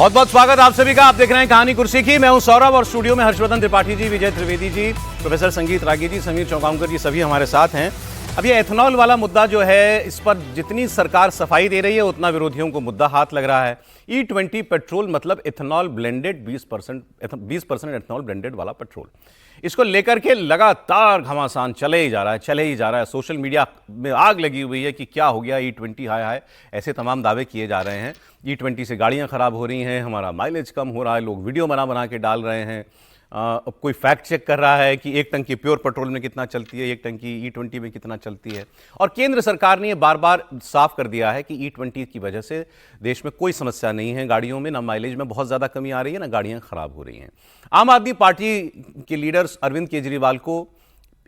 बहुत बहुत स्वागत आप सभी का। आप देख रहे हैं कहानी कुर्सी की। मैं हूं सौरभ और स्टूडियो में हर्षवर्धन त्रिपाठी जी, विजय त्रिवेदी जी, प्रोफेसर संगीत रागी जी, समीर चौगांवकर जी सभी हमारे साथ हैं। अब ये एथेनॉल वाला मुद्दा जो है, इस पर जितनी सरकार सफाई दे रही है उतना विरोधियों को मुद्दा हाथ लग रहा है। E20 पेट्रोल मतलब इथेनॉल ब्लेंडेड 20% एथेनॉल ब्लेंडेड वाला पेट्रोल। इसको लेकर के लगातार घमासान चले ही जा रहा है। सोशल मीडिया में आग लगी हुई है कि क्या हो गया, E20 हाय हाय, ऐसे तमाम दावे किए जा रहे हैं। E20 से गाड़ियां खराब हो रही हैं, हमारा माइलेज कम हो रहा है, लोग वीडियो बना के डाल रहे हैं। अब कोई फैक्ट चेक कर रहा है कि एक टंकी प्योर पेट्रोल में कितना चलती है, एक टंकी E20 में कितना चलती है। और केंद्र सरकार ने ये बार बार साफ कर दिया है कि E20 की वजह से देश में कोई समस्या नहीं है गाड़ियों में, ना माइलेज में बहुत ज़्यादा कमी आ रही है, ना गाड़ियां खराब हो रही हैं। आम आदमी पार्टी के लीडर्स अरविंद केजरीवाल को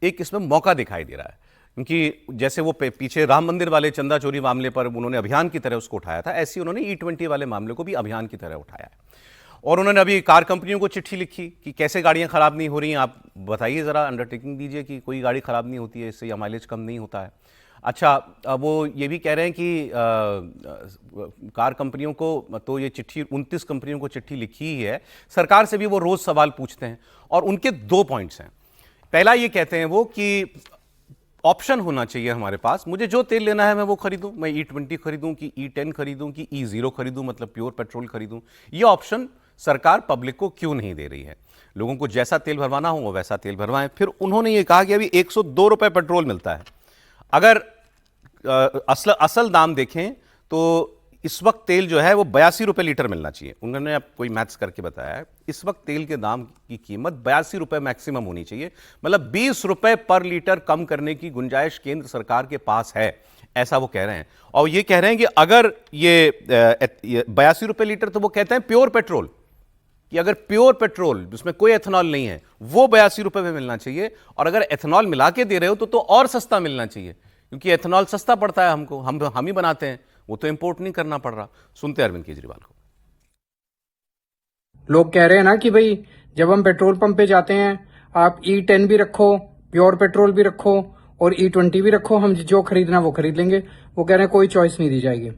एक इसमें मौका दिखाई दे रहा है, क्योंकि जैसे वो पीछे राम मंदिर वाले चंदा चोरी मामले पर उन्होंने अभियान की तरह उसको उठाया था, ऐसे ही उन्होंने E20 वाले मामले को भी अभियान की तरह उठाया है। और उन्होंने अभी कार कंपनियों को चिट्ठी लिखी कि कैसे गाड़ियां खराब नहीं हो रही हैं, आप बताइए ज़रा, अंडरटेकिंग दीजिए कि कोई गाड़ी खराब नहीं होती है इससे, या माइलेज कम नहीं होता है। अच्छा, वो ये भी कह रहे हैं कि कार कंपनियों को तो ये चिट्ठी 29 कंपनियों को चिट्ठी लिखी ही है, सरकार से भी वो रोज़ सवाल पूछते हैं। और उनके 2 पॉइंट्स हैं। पहला ये कहते हैं वो कि ऑप्शन होना चाहिए हमारे पास, मुझे जो तेल लेना है मैं वो खरीदूं, मैं E20 खरीदूं कि E10 खरीदूं कि E0 खरीदूं, मतलब प्योर पेट्रोल खरीदूं। ये ऑप्शन सरकार पब्लिक को क्यों नहीं दे रही है? लोगों को जैसा तेल भरवाना हो वो वैसा तेल भरवाएं। फिर उन्होंने ये कहा कि अभी 102 रुपए पेट्रोल मिलता है। अगर असल दाम देखें तो इस वक्त तेल जो है वो 82 रुपए लीटर मिलना चाहिए। उन्होंने अब कोई मैथ्स करके बताया है, इस वक्त तेल के दाम की कीमत 82 रुपए मैक्सिमम होनी चाहिए, मतलब 20 रुपए पर लीटर कम करने की गुंजाइश केंद्र सरकार के पास है, ऐसा वो कह रहे हैं। और ये कह रहे हैं कि अगर ये 82 रुपए लीटर, तो वो कहते हैं प्योर पेट्रोल, कि अगर प्योर पेट्रोल जिसमें कोई एथेनॉल नहीं है वो 82 रुपए में मिलना चाहिए, और अगर एथेनॉल मिला के दे रहे हो तो और सस्ता मिलना चाहिए, क्योंकि एथेनॉल सस्ता पड़ता है हमको, हम ही बनाते हैं, वो तो इंपोर्ट नहीं करना पड़ रहा। सुनते हैं अरविंद केजरीवाल को। लोग कह रहे हैं ना कि भाई जब हम पेट्रोल पंप पे जाते हैं, आप E10 भी रखो, प्योर पेट्रोल भी रखो और E20 भी रखो, हम जो खरीदना वो खरीद लेंगे। वो कह रहे हैं कोई चॉइस नहीं दी जाएगी।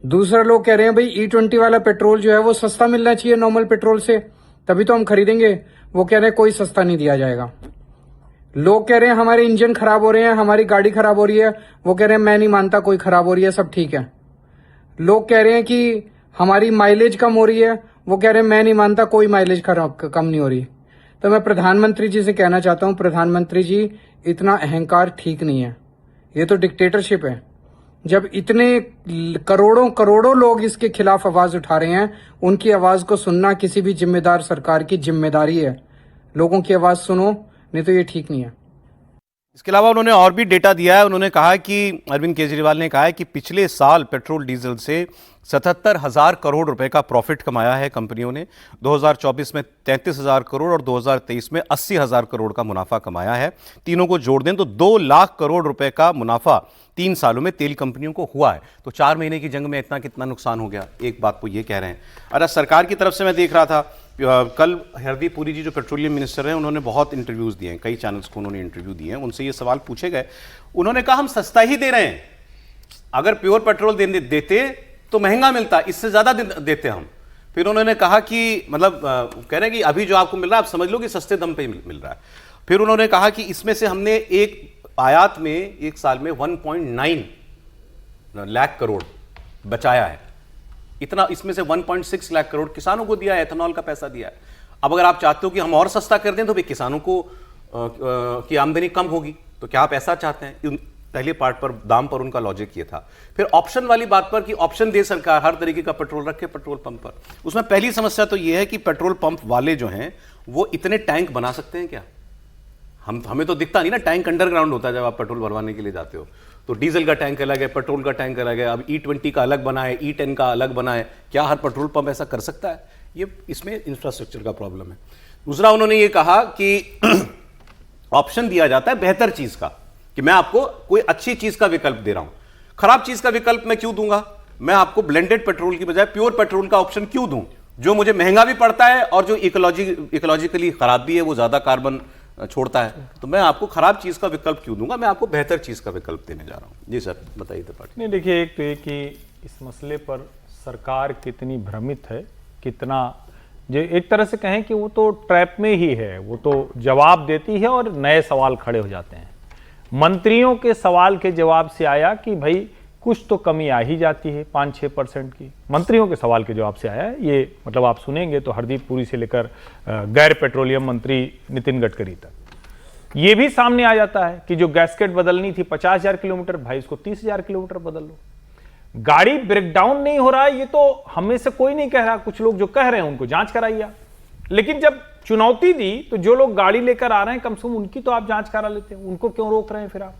दूसरा लोग कह रहे हैं भाई E20 वाला पेट्रोल जो है वो सस्ता मिलना चाहिए नॉर्मल पेट्रोल से, तभी तो हम खरीदेंगे। वो कह रहे हैं कोई सस्ता नहीं दिया जाएगा। लोग कह रहे हैं हमारे इंजन खराब हो रहे हैं, हमारी गाड़ी खराब हो रही है। वो कह रहे हैं मैं नहीं मानता कोई खराब हो रही है, सब ठीक है। लोग कह रहे हैं कि हमारी माइलेज कम हो रही है। वो कह रहे हैं मैं नहीं मानता कोई माइलेज कम नहीं हो रही। तो मैं प्रधानमंत्री जी से कहना चाहता हूं, प्रधानमंत्री जी, इतना अहंकार ठीक नहीं है, ये तो डिक्टेटरशिप है। जब इतने करोड़ों लोग इसके खिलाफ आवाज उठा रहे हैं, उनकी आवाज को सुनना किसी भी जिम्मेदार सरकार की जिम्मेदारी है। लोगों की आवाज सुनो, नहीं तो ये ठीक नहीं है। इसके अलावा उन्होंने और भी डेटा दिया है। उन्होंने कहा कि अरविंद केजरीवाल ने कहा है कि पिछले साल पेट्रोल डीजल से 77,000 करोड़ रुपए का प्रॉफिट कमाया है कंपनियों ने। 2024 में 33,000 करोड़ और 2023 में 80,000 करोड़ का मुनाफा कमाया है। तीनों को जोड़ दें तो 2 लाख करोड़ रुपए का मुनाफा 3 सालों में तेल कंपनियों को हुआ है। तो 4 महीने की जंग में इतना कितना नुकसान हो गया, एक बात तो ये कह रहे हैं। अरे सरकार की तरफ से मैं देख रहा था, कल हरदीप पुरी जी जो पेट्रोलियम मिनिस्टर हैं, उन्होंने बहुत इंटरव्यूज़ दिए हैं, कई चैनल्स को उन्होंने इंटरव्यू दिए हैं। उनसे ये सवाल पूछे गए, उन्होंने कहा हम सस्ता ही दे रहे हैं, अगर प्योर पेट्रोल देते तो महंगा मिलता, इससे ज़्यादा देते हम। फिर उन्होंने कहा कि मतलब कह रहे हैं कि अभी जो आपको मिल रहा है आप समझ लो कि सस्ते दम पे मिल रहा है। फिर उन्होंने कहा कि इसमें से हमने एक आयात में एक साल में 1.9 लाख करोड़ बचाया है, इतना इसमें से 1.6 लाख करोड़ किसानों को दिया है, एथेनॉल का पैसा दिया है। अब अगर आप चाहते हो कि हम और सस्ता कर दें तो भी किसानों को की आमदनी कम होगी, तो क्या आप ऐसा चाहते हैं? पहले पार्ट पर दाम पर उनका लॉजिक ये था। फिर ऑप्शन वाली बात पर कि ऑप्शन दे सरकार, हर तरीके का पेट्रोल रखे पेट्रोल पंप पर। उसमें पहली समस्या तो ये है कि पेट्रोल पंप वाले जो हैं वो इतने टैंक बना सकते हैं क्या? हमें तो दिखता नहीं ना, टैंक अंडरग्राउंड होता है जब आप पेट्रोल भरवाने के लिए जाते हो। तो डीजल का टैंक अलग है, पेट्रोल का टैंक अलग है। अब E20 का अलग बना है, E10 का अलग बना है। क्या हर पेट्रोल पंप ऐसा कर सकता है? ये इसमें इंफ्रास्ट्रक्चर का प्रॉब्लम है। दूसरा उन्होंने ये कहा कि ऑप्शन दिया जाता है बेहतर चीज का, कि मैं आपको कोई अच्छी चीज का विकल्प दे रहा हूं, खराब चीज का विकल्प मैं क्यों दूंगा? मैं आपको ब्लेंडेड पेट्रोल की बजाय प्योर पेट्रोल का ऑप्शन क्यों दूं, जो मुझे महंगा भी पड़ता है और जो इकोलॉजिकली खराब भी है, वो ज्यादा कार्बन छोड़ता है। तो मैं आपको खराब चीज का विकल्प क्यों दूंगा, मैं आपको बेहतर चीज का विकल्प देने जा रहा हूं। जी सर, बताइए त्रिपाठी। नहीं, देखिए, एक तो ये कि इस मसले पर सरकार कितनी भ्रमित है कितना, जो एक तरह से कहें कि वो तो ट्रैप में ही है, वो तो जवाब देती है और नए सवाल खड़े हो जाते हैं। मंत्रियों के सवाल के जवाब से आया कि भाई कुछ तो कमी आ ही जाती है 5-6% की, मंत्रियों के सवाल के जवाब से आया है ये। मतलब आप सुनेंगे तो हरदीप पुरी से लेकर गैर पेट्रोलियम मंत्री नितिन गडकरी तक ये भी सामने आ जाता है कि जो गैस्केट बदलनी थी 50,000 किलोमीटर, भाई इसको 30,000 किलोमीटर बदल लो। गाड़ी ब्रेकडाउन नहीं हो रहा है, ये तो हमें से कोई नहीं कह रहा, कुछ लोग जो कह रहे हैं उनको जांच कराइए। लेकिन जब चुनौती दी तो जो लोग गाड़ी लेकर आ रहे हैं कम से कम उनकी तो आप जांच करा लेते हैं, उनको क्यों रोक रहे हैं फिर आप?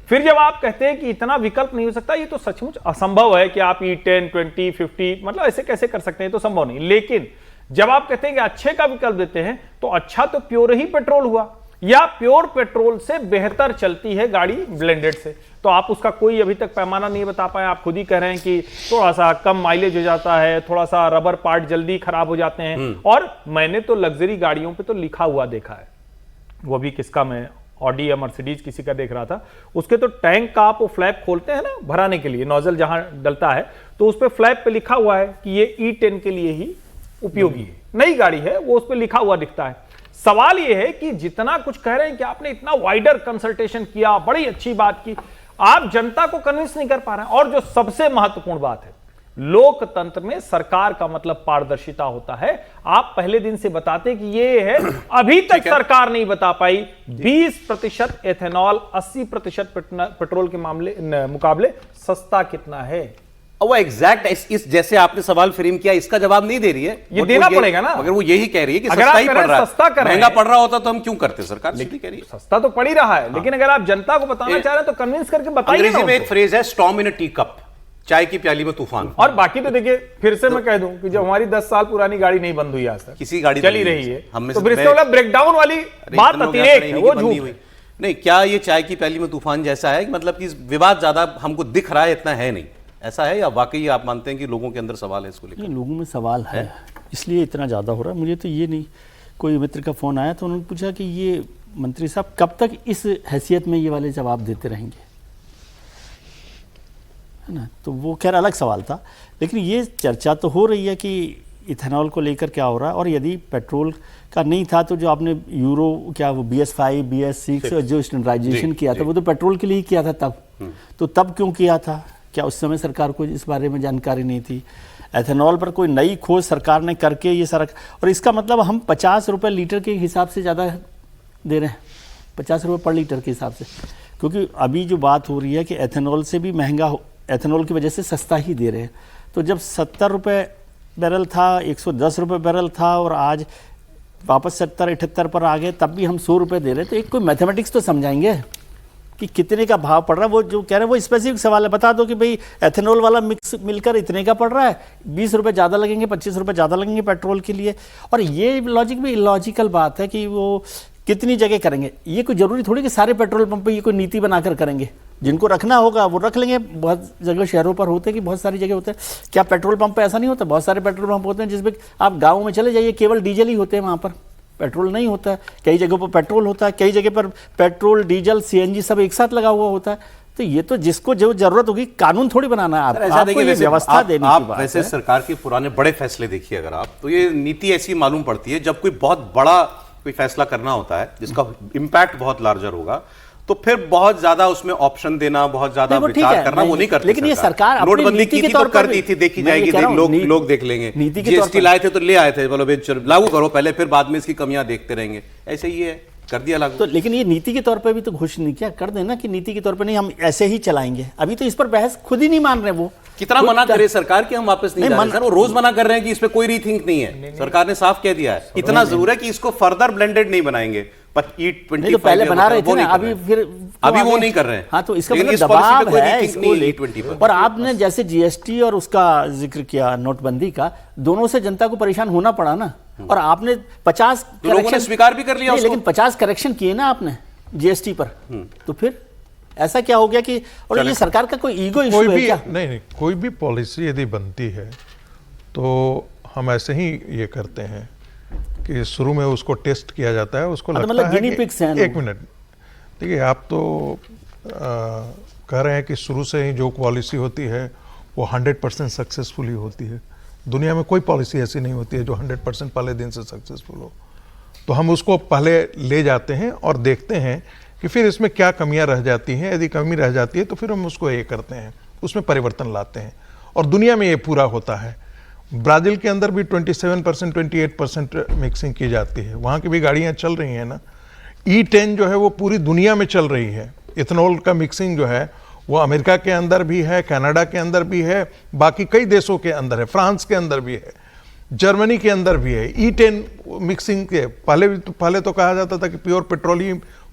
फिर जब आप कहते हैं कि इतना विकल्प नहीं हो सकता, ये तो सचमुच असंभव है कि आप E10, 20, 50 मतलब ऐसे कैसे कर सकते हैं, तो संभव नहीं। लेकिन जब आप कहते हैं कि अच्छे का विकल्प देते हैं तो अच्छा तो प्योर ही पेट्रोल हुआ, या प्योर पेट्रोल से बेहतर चलती है गाड़ी ब्लेंडेड से, तो आप उसका कोई अभी तक पैमाना नहीं बता पाए। आप खुद ही कह रहे हैं कि थोड़ा सा कम माइलेज हो जाता है, थोड़ा सा रबर पार्ट जल्दी खराब हो जाते हैं। और मैंने तो लग्जरी गाड़ियों पे तो लिखा हुआ देखा है, वो भी किसका, मैं ऑडी या मर्सिडीज किसी का देख रहा था, उसके तो टैंक का आप वो फ्लैप खोलते हैं ना भराने के लिए, नोजल जहां डलता है, तो उस पर फ्लैप पे लिखा हुआ है कि ये E10 के लिए ही उपयोगी है, नई गाड़ी है, वो उस पर लिखा हुआ दिखता है। सवाल ये है कि जितना कुछ कह रहे हैं कि आपने इतना वाइडर कंसल्टेशन किया, बड़ी अच्छी बात की, आप जनता को कन्विंस नहीं कर पा रहे हैं। और जो सबसे महत्वपूर्ण बात है, लोकतंत्र में सरकार का मतलब पारदर्शिता होता है। आप पहले दिन से बताते कि ये है, अभी तक सरकार नहीं बता पाई 20% एथेनॉल 80% पेट्रोल के मुकाबले सस्ता कितना है। वो एग्जैक्ट इस जैसे आपने सवाल फ्रेम किया, इसका जवाब नहीं दे रही है, ये देना पड़ेगा ना। मगर वो यही कह रही है कि अगर सस्ता ही पड़ रहा है, सस्ता कर महंगा पड़ रहा होता तो हम क्यों करते, सरकार सीधी कह रही है। सस्ता तो पड़ ही रहा है, लेकिन अगर आप जनता को बताना चाह रहे हैं तो कन्विंस करके बताइए। अंग्रेजी में एक फ्रेज है, स्टॉर्म इन अ टी कप, चाय की प्याली में तूफान। और बाकी तो देखिए, फिर से मैं कह दूं कि जब हमारी 10 साल पुरानी गाड़ी नहीं बंद हुई आज तक, किसी गाड़ी चली रही है, तो फिर इसका मतलब ब्रेकडाउन वाली बात अतिरेक है, वो झूठ है। नहीं, क्या ये चाय की प्याली में तूफान जैसा है, मतलब कि विवाद ज्यादा हमको दिख रहा है, इतना है नहीं, ऐसा है, या वाकई आप मानते हैं कि लोगों के अंदर सवाल है इसको लेकर? लोगों में सवाल है, इसलिए इतना ज़्यादा हो रहा है। मुझे तो ये नहीं, कोई मित्र का फ़ोन आया तो उन्होंने पूछा कि ये मंत्री साहब कब तक इस हैसियत में ये वाले जवाब देते रहेंगे, है ना? तो वो खैर अलग सवाल था, लेकिन ये चर्चा तो हो रही है कि इथेनॉल को लेकर क्या हो रहा है। और यदि पेट्रोल का नहीं था तो जो आपने यूरो क्या वो BS5 BS6 जो स्टैंडर्डाइजेशन किया था, वो तो पेट्रोल के लिए ही किया था तब। तो तब क्यों किया था? क्या उस समय सरकार को इस बारे में जानकारी नहीं थी? एथेनॉल पर कोई नई खोज सरकार ने करके ये सारा, और इसका मतलब हम 50 रुपये लीटर के हिसाब से ज़्यादा दे रहे हैं, 50 रुपये पर लीटर के हिसाब से, क्योंकि अभी जो बात हो रही है कि एथेनॉल से भी महंगा, एथेनॉल की वजह से सस्ता ही दे रहे हैं। तो जब 70 रुपये बैरल था, 110 रुपये बैरल था, और आज वापस 70-78 पर आ गए, तब भी हम 100 रुपये दे रहे हैं। तो एक कोई मैथमेटिक्स तो समझाएंगे कि कितने का भाव पड़ रहा है। वो जो कह रहे हैं वो स्पेसिफिक सवाल है, बता दो कि भाई एथेनॉल वाला मिक्स मिलकर इतने का पड़ रहा है, 20 रुपये ज़्यादा लगेंगे, 25 रुपये ज़्यादा लगेंगे पेट्रोल के लिए। और ये लॉजिक भी इलॉजिकल बात है कि वो कितनी जगह करेंगे। ये कोई ज़रूरी थोड़ी कि सारे पेट्रोल पंप पे ये कोई नीति बनाकर करेंगे, जिनको रखना होगा वो रख लेंगे। बहुत जगह शहरों पर होते हैं कि बहुत सारी जगह होते हैं। क्या पेट्रोल पंप पे ऐसा नहीं होता? बहुत सारे पेट्रोल पंप होते हैं जिसमें आप गाँव में चले जाइए, केवल डीजल ही होते हैं, वहाँ पर पेट्रोल नहीं होता है। कई जगहों पर पेट्रोल होता है, कई जगह पर पेट्रोल, डीजल, CNG सब एक साथ लगा हुआ होता है। तो ये तो जिसको जो जरूरत होगी, कानून थोड़ी बनाना है आपको, ये व्यवस्था देने की बात है। वैसे सरकार के पुराने बड़े फैसले देखिए अगर आप, तो ये नीति ऐसी मालूम पड़ती है जब कोई बहुत बड़ा कोई फैसला करना होता है जिसका इम्पैक्ट बहुत लार्जर होगा, तो फिर बहुत ज्यादा उसमें ऑप्शन देना, बहुत ज्यादा विचार करना, वो नहीं करती। लेकिन ये सरकार नोटबंदी की थी तो कर दी थी, देखी जाएगी, लोग देख लेंगे। GST लाए थे तो ले आए थे, बोलो लागू करो पहले, फिर बाद में इसकी कमियां देखते रहेंगे, ऐसे ही है, कर दिया लागू। तो लेकिन ये नीति के तौर पे भी तो घोषणा नहीं किया, कर देना कि नीति के तौर पे नहीं, हम ऐसे ही चलाएंगे। अभी तो इस पर बहस खुद ही नहीं मान रहे। वो कितना मना करे सरकार कि हम वापस नहीं जा रहे सर, वो रोज मना कर रहे हैं कि इस पे कोई रीथिंक नहीं है। सरकार ने साफ कह दिया है, इतना जरूर है कि इसको फर्दर ब्लेंडेड नहीं बनाएंगे, पर E20 तो पहले बना रहे थे ना, अभी वो नहीं कर रहे हैं। हाँ, तो इसका मतलब दबाव है इसको लेकर। और आपने जैसे GST और उसका जिक्र किया नोटबंदी का, दोनों से जनता को परेशान होना पड़ा ना। और आपने 50 करेक्शन स्वीकार भी कर लिया, लेकिन 50 करेक्शन किए ना आपने GST पर। तो फिर ऐसा क्या हो गया कि, और ये सरकार का कोई ईगो इशू है क्या? नहीं, कोई भी पॉलिसी यदि बनती है तो हम ऐसे ही ये करते हैं कि शुरू में उसको टेस्ट किया जाता है, उसको लगता मतलब है गिनी पिग्स हैं। एक मिनट, देखिए आप तो कह रहे हैं कि शुरू से ही जो पॉलिसी होती है वो 100% सक्सेसफुली होती है। दुनिया में कोई पॉलिसी ऐसी नहीं होती है जो 100% पहले दिन से सक्सेसफुल हो। तो हम उसको पहले ले जाते हैं और देखते हैं कि फिर इसमें क्या कमियां रह जाती हैं। यदि कमी रह जाती है तो फिर हम उसको ये करते हैं, उसमें परिवर्तन लाते हैं। और दुनिया में ये पूरा होता है। ब्राज़ील के अंदर भी 27% 28% मिक्सिंग की जाती है, वहाँ की भी गाड़ियाँ चल रही हैं ना। E10 जो है वो पूरी दुनिया में चल रही है। इथेनॉल का मिक्सिंग जो है वो अमेरिका के अंदर भी है, कनाडा के अंदर भी है, बाकी कई देशों के अंदर है, फ्रांस के अंदर भी है, जर्मनी के अंदर भी है। E10 मिक्सिंग के पहले तो कहा जाता था कि प्योर पेट्रोल ही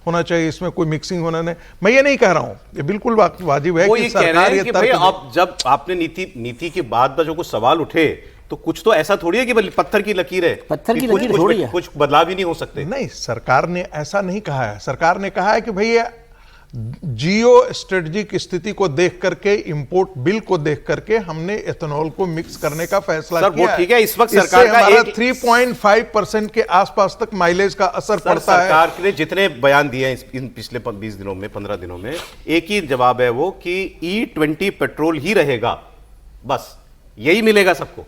होना चाहिए, इसमें कोई मिक्सिंग होना नहीं। मैं ये नहीं कह रहा हूं, ये बिल्कुल वाजिब है कि सरकार ये भाई अब जब आपने नीति के बाद जो कुछ सवाल उठे तो कुछ तो ऐसा थोड़ी है कि पत्थर की लकीर है, पत्थर की लकीर थोड़ी है, कुछ बदलाव ही नहीं हो सकते। नहीं, सरकार ने ऐसा नहीं कहा है। सरकार ने कहा है कि भैया जियो स्ट्रेटजिक स्थिति को देख करके, इंपोर्ट बिल को देख करके हमने एथेनॉल को मिक्स करने का फैसला किया है। ठीक है, इस वक्त सरकार का 3.5% के आसपास तक माइलेज का असर पड़ता है। सरकार ने जितने बयान दिए हैं इन पिछले 20 दिनों में, 15 दिनों में, एक ही जवाब है वो कि E20 पेट्रोल ही रहेगा, बस यही मिलेगा सबको।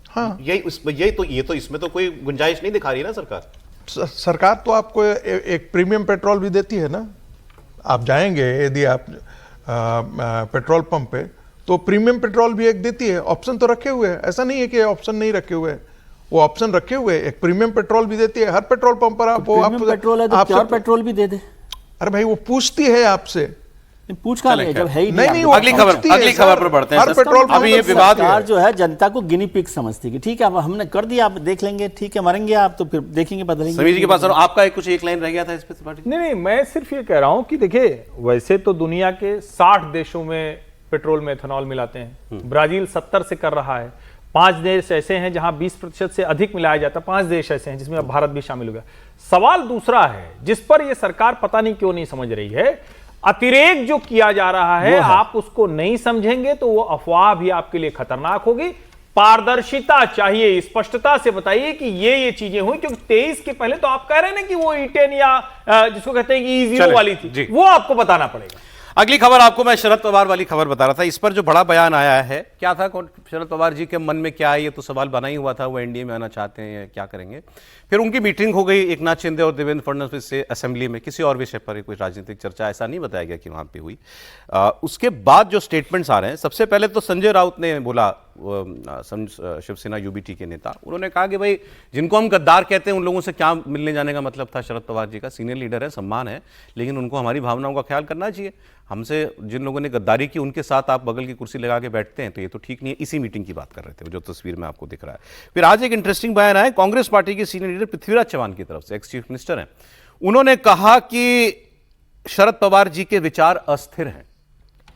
हाँ, ये तो इसमें तो कोई गुंजाइश नहीं दिखा रही ना सरकार। सरकार तो आपको एक प्रीमियम पेट्रोल भी देती है ना। आप जाएंगे यदि आप पेट्रोल पंप पे तो प्रीमियम पेट्रोल भी एक देती है। ऑप्शन तो रखे हुए हैं, ऐसा नहीं है कि ऑप्शन नहीं रखे हुए हैं, वो ऑप्शन रखे हुए हैं। एक प्रीमियम पेट्रोल भी देती है हर पेट्रोल पंप पर। आप पेट्रोल है तो प्योर पेट्रोल भी दे दे। अरे भाई वो पूछती है आपसे, पूछ का नहीं, जब है ही नहीं। अगली खबर पर बढ़ते हैं। हर पेट्रोल अभी ये विवाद सरकार जो है जनता को गिनी पिग समझती है। ठीक है, अब हमने कर दिया, आप देख लेंगे, ठीक है, मरेंगे आप तो फिर देखेंगे, बदलेंगे। समीर जी के पास आपका एक लाइन रह गया था इस पे। नहीं, मैं सिर्फ ये कह रहा हूं कि देखिए, वैसे तो दुनिया के 60 देशों में पेट्रोल में एथेनॉल मिलाते हैं। ब्राजील 70 से कर रहा है। 5 देश ऐसे हैं जहां 20% से अधिक मिलाया जाता है। 5 देश ऐसे हैं जिसमें अब भारत भी शामिल हो गया। सवाल दूसरा है जिस पर यह सरकार पता नहीं क्यों नहीं समझ रही है। अतिरेक जो किया जा रहा है, आप उसको नहीं समझेंगे तो वो अफवाह भी आपके लिए खतरनाक होगी। पारदर्शिता चाहिए, स्पष्टता से बताइए कि ये चीजें हुई, क्योंकि 23 के पहले तो आप कह रहे हैं ना कि वो E10 या जिसको कहते हैं कि E0 वाली थी, वो आपको बताना पड़ेगा। अगली खबर आपको मैं शरद पवार वाली खबर बता रहा था। इस पर जो बड़ा बयान आया है, क्या था शरद पवार जी के मन में क्या है, ये तो सवाल बना ही हुआ था। वो एनडीए में आना चाहते हैं या क्या करेंगे। फिर उनकी मीटिंग हो गई एक नाथ शिंदे और देवेंद्र फडणवीस से असेंबली में, किसी और विषय पर कोई राजनीतिक चर्चा ऐसा नहीं बताया गया कि वहां पे हुई। उसके बाद जो स्टेटमेंट्स आ रहे हैं, सबसे पहले तो संजय राउत ने बोला, शिवसेना यूबीटी के नेता, उन्होंने कहा कि भाई जिनको हम गद्दार कहते हैं उन लोगों से क्या मिलने जाने का मतलब था। शरद पवार जी का सीनियर लीडर है, सम्मान है, लेकिन उनको हमारी भावनाओं का ख्याल करना चाहिए। हमसे जिन लोगों ने गद्दारी की उनके साथ आप बगल की कुर्सी लगा के बैठते हैं तो ये तो ठीक नहीं है। इसी मीटिंग की बात कर रहे थे जो तस्वीर में आपको दिख रहा है। फिर आज एक इंटरेस्टिंग बयान आया कांग्रेस पार्टी के सीनियर लीडर पृथ्वीराज चव्हाण की तरफ से, एक्स चीफ मिनिस्टर हैं। उन्होंने कहा कि शरद पवार जी के विचार अस्थिर हैं।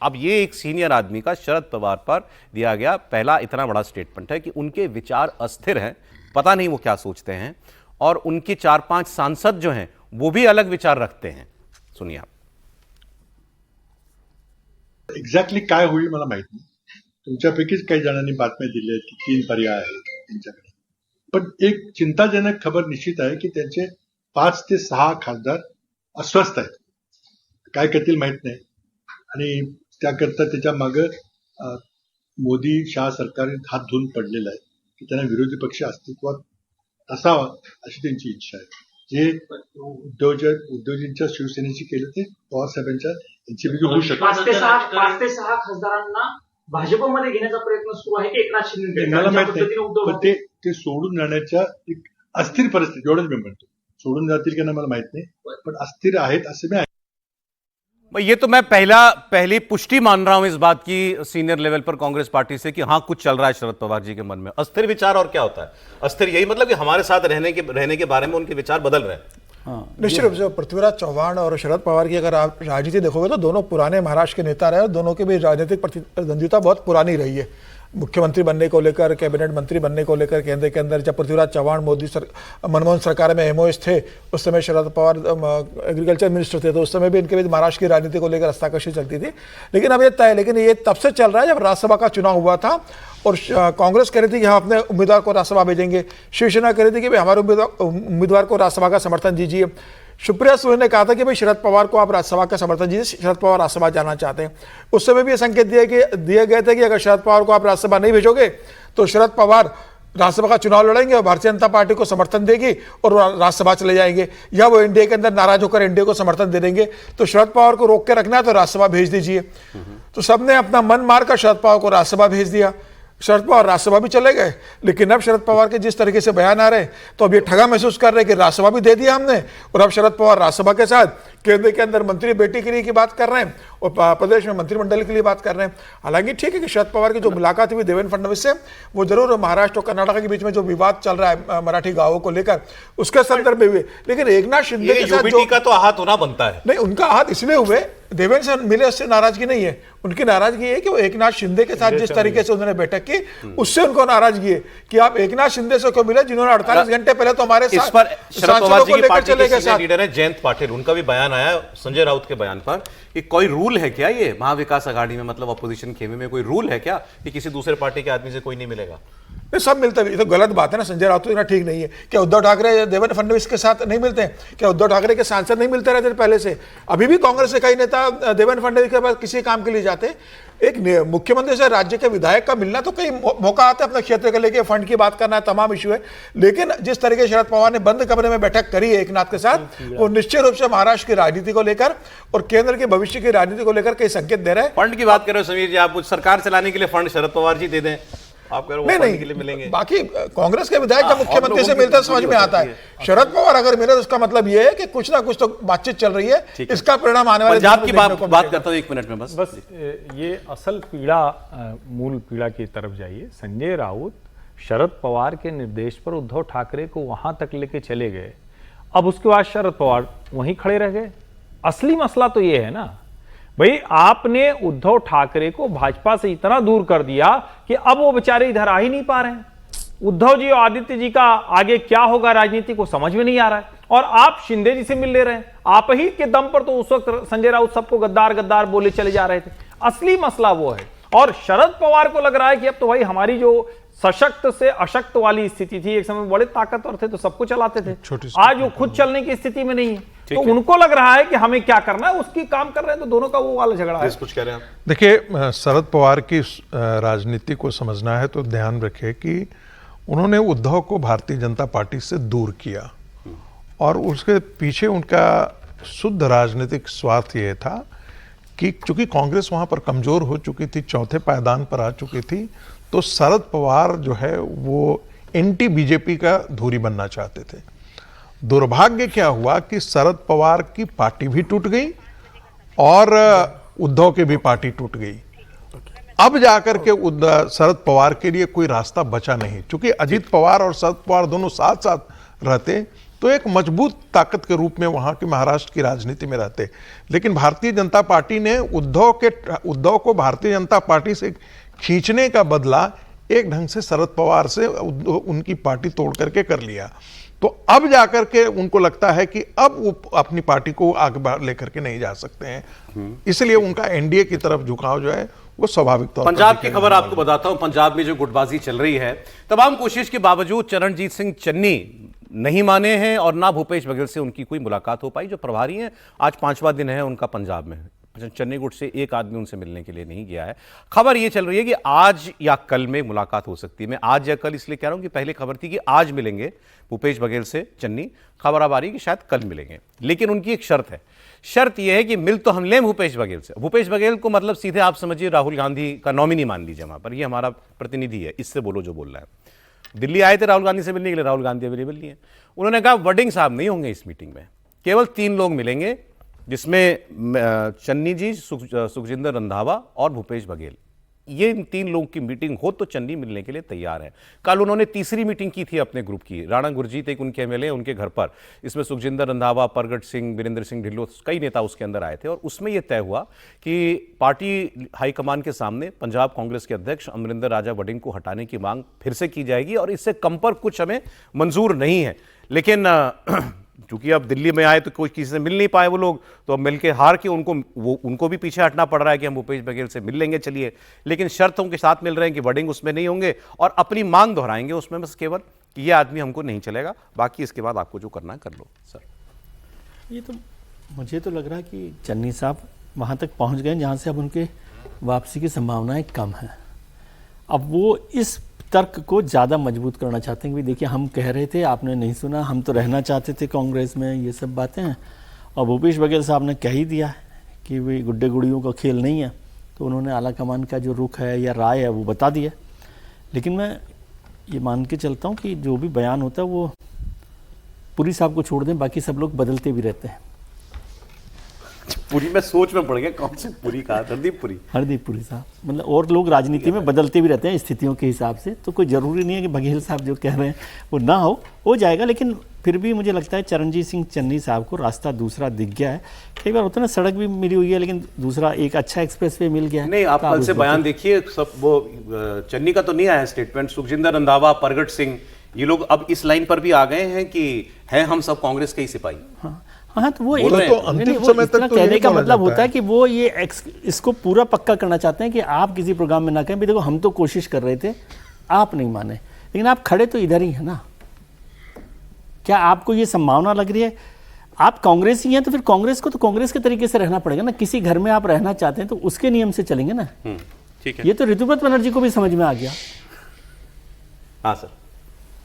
अब ये एक सीनियर आदमी का शरद पवार पर दिया गया पहला इतना बड़ा स्टेटमेंट है कि उनके विचार अस्थिर हैं, पता नहीं वो क्या सोचते हैं, और उनके 4-5 सांसद जो हैं वो भी अलग विचार रखते हैं। सुनिए आप। एक्झॅक्टली काय होईल मला माहित नाही। तुमच्यापैकीच काही जणांनी बातम्या दिल्या आहेत की 3 पर्याय आहेत त्यांच्याकडे, पण एक चिंताजनक खबर निश्चित आहे की त्यांचे 5 ते 6 खासदार अस्वस्थ आहेत। काय करतील माहित नाही, आणि त्याकरता त्याच्या मागे मोदी शाह सरकार हात धुवून पडलेला आहे की त्यांना विरोधी पक्ष अस्तित्वात असावा अशी त्यांची इच्छा आहे। जे उद्धवजींच्या शिवसेनेची केलं ते पवार साहेबांच्या यांच्यापैकी होऊ शकतं। 5 ते 6 खासदारांना भाजपमध्ये घेण्याचा प्रयत्न सुरू आहे की एकनाथ शिंदे मला माहित नाही, पण ते सोडून जाण्याच्या एक अस्थिर परिस्थिती, एवढंच मी म्हणतो। सोडून जातील की नाही मला माहित नाही, पण अस्थिर आहेत असं मी। ये तो मैं पहली पुष्टि मान रहा हूं इस बात की सीनियर लेवल पर कांग्रेस पार्टी से कि हाँ कुछ चल रहा है शरद पवार जी के मन में। अस्थिर विचार और क्या होता है? अस्थिर यही मतलब कि हमारे साथ रहने के बारे में उनके विचार बदल रहे हैं। निश्चित रूप से पृथ्वीराज चौहान और शरद पवार की अगर आप राजनीति देखोगे तो दोनों पुराने महाराष्ट्र के नेता रहे और दोनों की भी राजनीतिक प्रतिद्वंदिता बहुत पुरानी रही है। मुख्यमंत्री बनने को लेकर, कैबिनेट मंत्री बनने को लेकर केंद्र के अंदर जब पृथ्वीराज चौहान मनमोहन सरकार में एमओएस थे, उस समय शरद पवार एग्रीकल्चर मिनिस्टर थे, तो उस समय भी इनके बीच महाराष्ट्र की राजनीति को लेकर रस्साकशी चलती थी। लेकिन अब ये तय, लेकिन ये तब से चल रहा है जब राज्यसभा का चुनाव हुआ था और कांग्रेस कह रही थी कि हम अपने उम्मीदवार को राज्यसभा भेजेंगे, शिवसेना कह रही थी कि भाई हमारे उम्मीदवार को राज्यसभा का समर्थन दीजिए। सुप्रिया सुले ने कहा था कि भाई शरद पवार को आप राज्यसभा का समर्थन दीजिए, शरद पवार राज्यसभा जाना चाहते हैं। उस समय भी ये संकेत दिए गए थे कि अगर शरद पवार को आप राज्यसभा नहीं भेजोगे तो शरद पवार राज्यसभा का चुनाव लड़ेंगे और भारतीय जनता पार्टी को समर्थन देगी और राज्यसभा चले जाएंगे, या वो एनडीए के अंदर नाराज होकर एनडीए को समर्थन दे देंगे। तो शरद पवार को रोक के रखना है तो राज्यसभा भेज दीजिए। तो सबने अपना मन मारकर शरद पवार को राज्यसभा भेज दिया। शरद पवार राज्यसभा भी चले गए, लेकिन अब शरद पवार के जिस तरीके से बयान आ रहे हैं तो अब ये ठगा महसूस कर रहे हैं कि राज्यसभा भी दे दिया हमने और अब शरद पवार राज्यसभा के साथ केंद्र के अंदर मंत्री बेटी के लिए की बात कर रहे हैं और प्रदेश में मंत्रिमंडल के लिए बात कर रहे हैं। हालांकि ठीक है कि शरद पवार की जो मुलाकात हुई देवेंद्र फडणवीस से, वो जरूर महाराष्ट्र और कर्नाटक के बीच में जो विवाद चल रहा है मराठी गांवों को लेकर उसके संदर्भ में हुए, लेकिन एकनाथ शिंदे के साथ जो का तो आहत होना बनता है। नहीं, उनका हाथ इसलिए हुए, देवेंद्र से मिले उससे नाराजगी नहीं है, उनकी नाराजगी है कि वो एकनाथ शिंदे के साथ जिस तरीके से उन्होंने बैठक की उससे उनको नाराजगी है कि आप एकनाथ शिंदे से क्यों मिले जिन्होंने 48 घंटे पहले तो हमारे इस पर शरद पवार जी की पार्टी के सीनियर लीडर है जयंत पाटिल, उनका भी बयान आया संजय राउत के बयान पर कि कोई रूल है क्या ये महाविकास आघाड़ी में, मतलब अपोजिशन खेमे में कोई रूल है क्या कि किसी दूसरे पार्टी के आदमी से कोई नहीं मिलेगा? नहीं, सब मिलते हैं। ये तो गलत बात है ना, संजय राउत तो इतना ठीक नहीं है। क्या उद्धव ठाकरे देवेंद्र फडणवीस के साथ नहीं मिलते हैं? क्या उद्धव ठाकरे के सांसद नहीं मिलते रहते पहले से? अभी भी कांग्रेस के कई नेता देवेंद्र फडणवीस के पास किसी काम के लिए जाते। एक मुख्यमंत्री से राज्य के विधायक का मिलना तो कई मौका आता है अपने क्षेत्र के लेके, फंड की बात करना है, तमाम इशू है, लेकिन जिस तरीके शरद पवार ने बंद कमरे में बैठक करी है एकनाथ के साथ, वो निश्चित रूप से महाराष्ट्र की राजनीति को लेकर और केंद्र के भविष्य की राजनीति को लेकर कई संकेत दे रहे हैं। फंड की बात कर रहे हो समीर जी, आप सरकार चलाने के लिए फंड शरद पवार जी दे दें, आप कह रहे हो नहीं के लिए मिलेंगे। बाकी कांग्रेस के विधायक जब मुख्यमंत्री से मिलते हैं समझ में आता है। शरद पवार अगर मिले तो उसका मतलब यह है कि कुछ ना कुछ तो बातचीत चल रही है, इसका परिणाम आने वाले पंजाब की बात करता हूं 1 मिनट में बस ये असल पीड़ा, मूल पीड़ा की तरफ जाइए। संजय राउत शरद पवार के निर्देश पर उद्धव ठाकरे को वहां तक लेके चले गए, अब उसके बाद शरद पवार वहीं खड़े रह गए। असली मसला तो ये है ना भाई, आपने उद्धव ठाकरे को भाजपा से इतना दूर कर दिया कि अब वो बेचारे इधर आ ही नहीं पा रहे हैं। उद्धव जी और आदित्य जी का आगे क्या होगा राजनीति को समझ में नहीं आ रहा है, और आप शिंदे जी से मिल ले रहे हैं। आप ही के दम पर तो उस वक्त संजय राउत सबको गद्दार गद्दार बोले चले जा रहे थे। असली मसला वो है, और शरद पवार को लग रहा है कि अब तो भाई हमारी जो सशक्त से अशक्त वाली स्थिति थी, एक समय बड़े ताकतवर थे तो सबको चलाते थे, आज वो खुद चलने की स्थिति में नहीं है, तो उनको लग रहा है कि हमें क्या करना है, उसकी काम कर रहे हैं, तो दोनों का वो वाला झगड़ा है। कुछ कह रहे हैं आप? देखिए, शरद पवार की राजनीति को समझना है तो ध्यान रखें कि उन्होंने उद्धव को भारतीय जनता पार्टी से दूर किया और उसके पीछे उनका शुद्ध राजनीतिक स्वार्थ ये था कि चूंकि कांग्रेस वहां पर कमजोर हो चुकी थी, चौथे पायदान पर आ चुकी थी, तो शरद पवार जो है वो एंटी बीजेपी का धुरी बनना चाहते थे। दुर्भाग्य क्या हुआ कि शरद पवार की पार्टी भी टूट गई और उद्धव की भी पार्टी टूट गई। अब जाकर के शरद पवार के लिए कोई रास्ता बचा नहीं, क्योंकि अजित पवार और शरद पवार दोनों साथ साथ रहते तो एक मजबूत ताकत के रूप में वहां की महाराष्ट्र की राजनीति में रहते। लेकिन भारतीय जनता पार्टी ने उद्धव को भारतीय जनता पार्टी से खींचने का बदला एक ढंग से शरद पवार से उनकी पार्टी तोड़ करके कर लिया। तो अब जाकर के उनको लगता है कि अब वो अपनी पार्टी को आगे लेकर के नहीं जा सकते हैं, इसलिए उनका एनडीए की तरफ झुकाव जो है वो स्वाभाविक तौर पर। पंजाब की खबर आपको बताता हूं। पंजाब में जो गुटबाजी चल रही है, तमाम कोशिश के बावजूद चरणजीत सिंह चन्नी नहीं माने हैं और ना भूपेश बघेल से उनकी कोई मुलाकात हो पाई। जो प्रभारी हैं, आज 5वां दिन है उनका पंजाब में, चन्नी गुट से एक आदमी उनसे मिलने के लिए नहीं गया है। खबर यह चल रही है कि आज या कल में मुलाकात हो सकती है। मैं आज या कल इसलिए कह रहा हूं कि पहले खबर थी कि आज मिलेंगे भूपेश बघेल से चन्नी, खबर अब आ रही है कि शायद कल मिलेंगे, लेकिन उनकी एक शर्त है। शर्त यह है कि मिल तो हम लें भूपेश बघेल से। भूपेश बघेल को मतलब सीधे आप समझिए राहुल गांधी का नॉमिनी मान लीजिए वहां पर, ये हमारा प्रतिनिधि है, इससे बोलो जो बोल रहा है। दिल्ली आए थे राहुल गांधी से मिलने के लिए, राहुल गांधी अवेलेबल नहीं है। उन्होंने कहा वडिंग साहब नहीं होंगे इस मीटिंग में, केवल 3 लोग मिलेंगे, जिसमें चन्नी जी, सुखजिंदर रंधावा और भूपेश बघेल। ये 3 लोगों की मीटिंग हो तो चन्नी मिलने के लिए तैयार है। कल उन्होंने तीसरी मीटिंग की थी अपने ग्रुप की, राणा गुरजीत एक उनके एमएलए उनके घर पर, इसमें सुखजिंदर रंधावा, परगट सिंह, वीरेंद्र सिंह ढिल्लों, कई नेता उसके अंदर आए थे, और उसमें यह तय हुआ कि पार्टी हाईकमान के सामने पंजाब कांग्रेस के अध्यक्ष अमरिंदर राजा वडिंग को हटाने की मांग फिर से की जाएगी, और इससे कम पर कुछ हमें मंजूर नहीं है। लेकिन क्योंकि अब दिल्ली में आए तो कोई किसी से मिल नहीं पाए वो लोग, तो अब मिलके हार के उनको भी पीछे हटना पड़ रहा है कि हम भूपेश बघेल से मिल लेंगे, चलिए, लेकिन शर्तों के साथ मिल रहे हैं कि वडिंग उसमें नहीं होंगे और अपनी मांग दोहराएंगे उसमें बस केवल कि ये आदमी हमको नहीं चलेगा, बाकी इसके बाद आपको जो करना है कर लो। सर ये तो मुझे तो लग रहा है कि चन्नी साहब वहाँ तक पहुँच गए जहाँ से अब उनके वापसी की संभावनाएं कम हैं। अब वो इस तर्क को ज़्यादा मजबूत करना चाहते हैं कि देखिए हम कह रहे थे, आपने नहीं सुना, हम तो रहना चाहते थे कांग्रेस में, ये सब बातें हैं। और भूपेश बघेल साहब ने कह ही दिया है कि वे गुड्डे गुड़ियों का खेल नहीं है, तो उन्होंने आला कमान का जो रुख है या राय है वो बता दिया। लेकिन मैं ये मान के चलता हूँ कि जो भी बयान होता है वो पुरी साहब को छोड़ दें, बाकी सब लोग बदलते भी रहते हैं। पुरी में सोच में पड़ गया, कौन सी पुरी कहा? हरदीप पुरी साहब, मतलब और लोग राजनीति में बदलते भी रहते हैं स्थितियों के हिसाब से, तो कोई ज़रूरी नहीं है कि बघेल साहब जो कह रहे हैं वो ना हो जाएगा। लेकिन फिर भी मुझे लगता है चरणजीत सिंह चन्नी साहब को रास्ता दूसरा दिख गया है। कई बार होता है ना, सड़क भी मिली हुई है लेकिन दूसरा एक अच्छा एक्सप्रेसवे मिल गया है। नहीं, आप कल से बयान देखिए, सब वो चन्नी का तो नहीं आया स्टेटमेंट, सुखजिंदर रंधावा, प्रगट सिंह, ये लोग अब इस लाइन पर भी आ गए हैं कि हैं हम सब कांग्रेस के ही सिपाही। हाँ, तो वो अंतिम समय तक तो कहने का मतलब होता है कि वो ये इसको पूरा पक्का करना चाहते हैं कि आप किसी प्रोग्राम में ना कहें, देखो हम तो कोशिश कर रहे थे, आप नहीं माने, लेकिन आप खड़े तो इधर ही है ना। क्या आपको ये संभावना लग रही है आप कांग्रेस ही हैं, तो फिर कांग्रेस को तो कांग्रेस के तरीके से रहना पड़ेगा ना। किसी घर में आप रहना चाहते हैं तो उसके नियम से चलेंगे ना। ठीक है, ये तो ऋतुव्रत बनर्जी को भी समझ में आ गया। हाँ सर।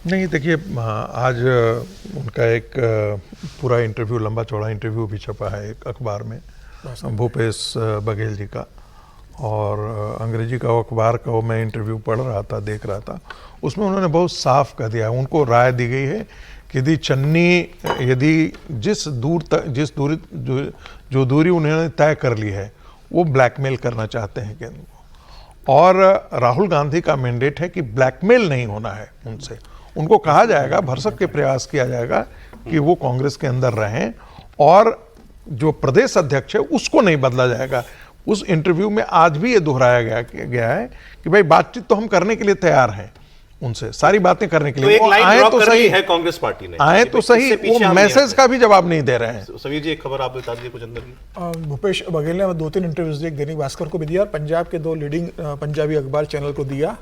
नहीं, देखिए आज उनका एक पूरा इंटरव्यू, लंबा चौड़ा इंटरव्यू भी छपा है एक अखबार में, भूपेश बघेल जी का, और अंग्रेजी का अखबार का वो मैं इंटरव्यू पढ़ रहा था, देख रहा था। उसमें उन्होंने बहुत साफ कह दिया, उनको राय दी गई है कि यदि जिस दूरी उन्होंने तय कर ली है वो ब्लैकमेल करना चाहते हैं केंद्र को, और राहुल गांधी का मैंडेट है कि ब्लैकमेल नहीं होना है उनसे। उनको कहा जाएगा, भरसक के प्रयास किया जाएगा कि वो कांग्रेस के अंदर रहें, और जो प्रदेश अध्यक्ष है उसको नहीं बदला जाएगा। उस इंटरव्यू में आज भी ये दोहराया गया है कि भाई बातचीत तो हम करने के लिए तैयार हैं उनसे, सारी बातें करने के लिए। तो आए तो सही है, कांग्रेस पार्टी ने आए तो सही, वो मैसेज का भी जवाब नहीं दे रहे हैं। समीर जी, एक खबर आप बता दीजिए कुछ अंदर की। भूपेश बघेल ने 2-3 इंटरव्यूज दिए, दैनिक भास्कर को भी दिया और पंजाब के 2 लीडिंग पंजाबी अखबार चैनल को दिया,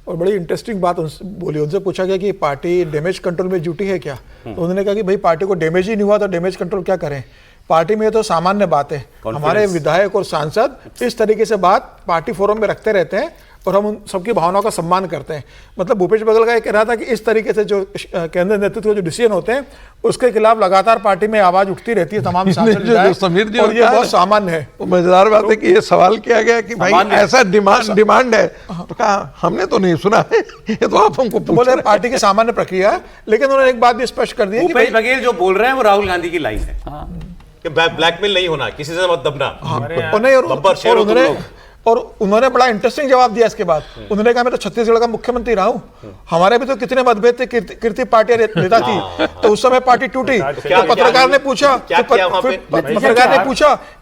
और बड़ी इंटरेस्टिंग बात बोली। उनसे पूछा गया कि पार्टी डैमेज कंट्रोल में जुटी है क्या, तो उन्होंने कहा कि भाई पार्टी को डैमेज ही नहीं हुआ तो डैमेज कंट्रोल क्या करें, पार्टी में तो सामान्य बात है। हमारे विधायक और सांसद इस तरीके से बात पार्टी फोरम में रखते रहते हैं और हम उन सबकी भावनाओं का सम्मान करते हैं। मतलब भूपेश बघेल का ये कह रहा था कि इस तरीके से जो केंद्रीय नेतृत्व जो डिसीजन होते हैं उसके खिलाफ लगातार पार्टी में आवाज उठती रहती है तमाम समीर जी, और ये बहुत सामान्य है। तो मजेदार बात है कि ये सवाल किया गया कि भाई ऐसा डिमांड है, तो कहा हमने तो नहीं सुना है, ये तो आप हमको बोले पार्टी की सामान्य प्रक्रिया है। लेकिन उन्होंने एक बात भी स्पष्ट कर दी है कि भूपेश बघेल जो बोल रहे हैं वो राहुल गांधी की लाइन है कि ब्लैकमेल नहीं होना, किसी से मत दबना। और उन्होंने बड़ा इंटरेस्टिंग जवाब दिया इसके बाद। उन्होंने कहा मैं तो छत्तीसगढ़ का मुख्यमंत्री रहा हूं, हमारे भी तो कितने मतभेद थे, कीर्ति पार्टी नेता थी, तो उस समय पार्टी टूटी। तो पत्रकार ने पूछा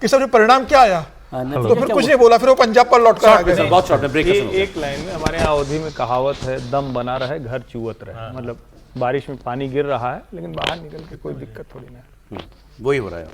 कि सर परिणाम क्या आया, तो फिर कुछ नहीं बोला, फिर वो पंजाब पर लौट कर आ गए। बहुत शॉर्ट ब्रेक। एक लाइन में हमारे यहाँ अवधि में कहावत है, दम बना रहे घर चुवत रहे। मतलब बारिश में पानी गिर रहा है लेकिन बाहर निकल के कोई दिक्कत थोड़ी ना, वही हो रहा है।